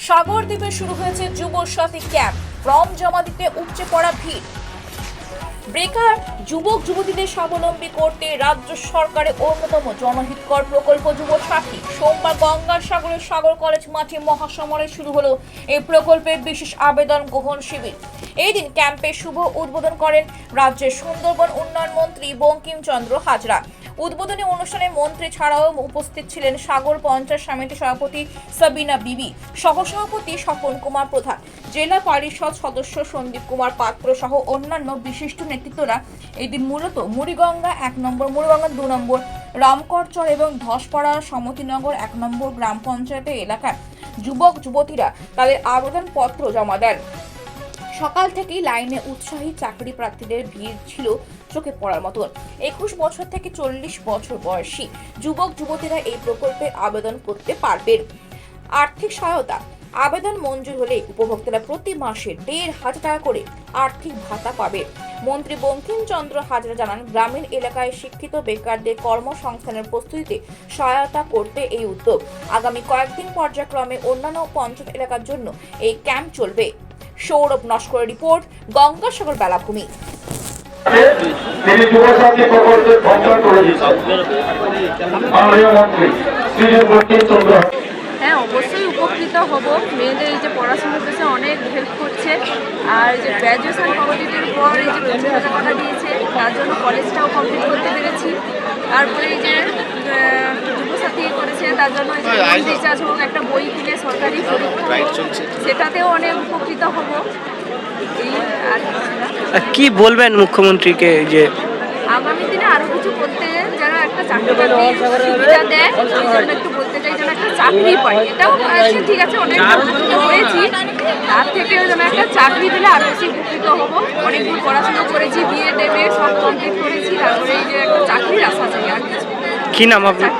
সাগরদ্বীপে শুরু হয়েছে যুব সাথী ক্যাম্প। ফর্ম জমা দিতে উপচে পড়া ভিড়। বেকার যুবক যুবতীদের স্বাবলম্বী করতে রাজ্য সরকারের অন্যতম জনহিতকর প্রকল্প যুব সাথী। সোমবার গঙ্গাসাগরের সাগর কলেজ মাঠে মহাসমরে শুরু হলো এই প্রকল্পের বিশেষ আবেদন গ্রহণ শিবির। এই দিন ক্যাম্পের শুভ উদ্বোধন করেন রাজ্যের সুন্দরবন উন্নয়ন মন্ত্রী বঙ্কিমচন্দ্র হাজরা। উদ্বোধনী অনুষ্ঠানে মন্ত্রী ছাড়াও উপস্থিত ছিলেন সাগর পঞ্চায়েত সমিতি সভাপতি সাবিনা বিবি, সহসভাপতি স্বপন কুমার প্রধান, জেলা পরিষদ সদস্য সন্দীপ কুমার পাত্র সহ অন্যান্য বিশিষ্ট নেতৃত্বরা। এদিন মূলত মুড়িগঙ্গা 1 নম্বর, মুড়িগঙ্গা 2 নম্বর, রামকরচর এবং ধসপাড়া সমতিনগর 1 নম্বর গ্রাম পঞ্চায়েতের এলাকার যুবক যুবতীরা তাদের আবেদনপত্র জমা দেন। সকাল থেকেই লাইনে উৎসাহী চাকরি প্রার্থীদের ভিড় ছিল চোখে পড়ার মতন। 21 বছর থেকে 40 বছর বয়সী যুবক যুবতীরা এই প্রকল্পে আবেদন করতে পারবেন। আর্থিক সহায়তা আবেদন মঞ্জুর হলে উপভোক্তারা প্রতি মাসে 1,500 টাকা করে আর্থিক ভাতা পাবে। মন্ত্রী বঙ্কিমচন্দ্র হাজরা জানান, গ্রামীণ এলাকায় শিক্ষিত বেকারদের কর্মসংস্থানের প্রস্তুতিতে সহায়তা করতে এই উদ্যোগ। আগামী কয়েকদিন পর্যায়ক্রমে অন্যান্য পঞ্চায়েত এলাকার জন্য এই ক্যাম্প চলবে। সৌরভ নস্করের রিপোর্ট, গঙ্গাসাগর বেলাভূমি। তিনি যুবসাথী প্রকল্পের ঘোষণা করেছেন মাননীয় মন্ত্রী শ্রী বঙ্কিমচন্দ্র। হ্যাঁ, অবশ্যই উপকৃত হব। মেয়েদের এই যে পড়াশোনার পেছনে অনেক হেল্প করছে, আর যে গ্র্যাজুয়েশন কমপ্লিটের পর এই যে প্রচুর কথা দিয়েছে, তার জন্য কলেজটাও কমপ্লিট করতে পেরেছি। তারপরে এই যে যুবসাথী করেছে, তার জন্য রিচার্জ হোক একটা বই কিনে সরকারি সেটাতেও অনেক উপকৃত হব। কি বলবেন মুখ্যমন্ত্রীকে যে আগামী দিনে আরো কিছু করতে, যেন একটা চাকরি সুবিধা দেয়, ওই জন্য একটু বলতে চাই যেন একটা চাকরি পাই। এটাও ঠিক আছে, অনেক হয়েছি, তার থেকে যেন একটা চাকরি দিলে আরো বেশি উপকৃত হবো। অনেকদিন পড়াশোনা করেছি, বিএড এমএ সব কমপ্লিট করেছি, তারপরে এই যে একটা চাকরির আশা চাই। আর কি নাম আপনার?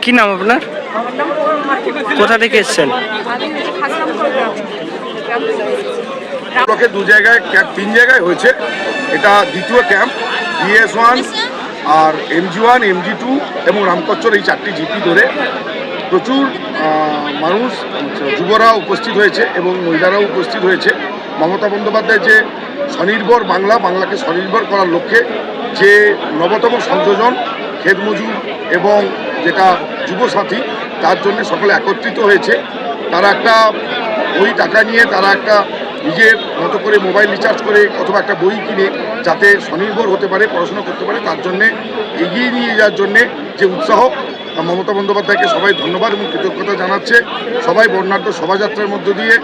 কি নাম আপনার? আমার নাম পৌর্ণমা। কোথা থেকে এসেছেন? আমি খাসরামপুর গ্রাম থেকে এসেছি। ব্লকে 2 জায়গায় ক্যাম্প, 3 জায়গায় হয়েছে। এটা দ্বিতীয় ক্যাম্প। BS1 আর MG1, MG2 এবং রামকচ্চর এই 4টি জিপি ধরে প্রচুর মানুষ, যুবরা উপস্থিত হয়েছে এবং মহিলারাও উপস্থিত হয়েছে। মমতা বন্দ্যোপাধ্যায় যে স্বনির্ভর বাংলাকে স্বনির্ভর করার লক্ষ্যে যে নবতম সংযোজন ক্ষেত মজুর এবং যেটা যুবসাথী, তার জন্য সকলে একত্রিত হয়েছে। তারা একটা ওই টাকা নিয়ে তারা একটা নিজের মতো করে মোবাইল রিচার্জ করে অথবা একটা বই কিনে যাতে স্বনির্ভর হতে পারে, পড়াশোনা করতে পারে, তার জন্যে এগিয়ে নিয়ে যাওয়ার জন্যে যে উৎসাহ, মমতা বন্দ্যোপাধ্যায়কে সবাই ধন্যবাদ এবং কৃতজ্ঞতা জানাচ্ছে। সবাই বর্ণাঢ্য শোভাযাত্রার মধ্য দিয়ে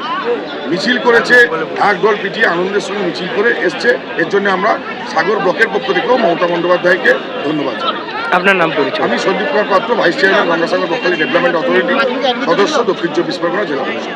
মিছিল করেছে, ঢাক ঢোল পিটিয়ে আনন্দের সঙ্গে মিছিল করে এসছে। এর জন্য আমরা সাগর ব্লকের পক্ষ থেকেও মমতা বন্দ্যোপাধ্যায়কে ধন্যবাদ জানাই। আপনার নাম পরিচয়? আমি সন্দীপ কুমার পাত্র, vice chairman Gangasagar Bakkhali development authority সদস্য, দক্ষিণ 24 পরগনা জেলা পরিষদ।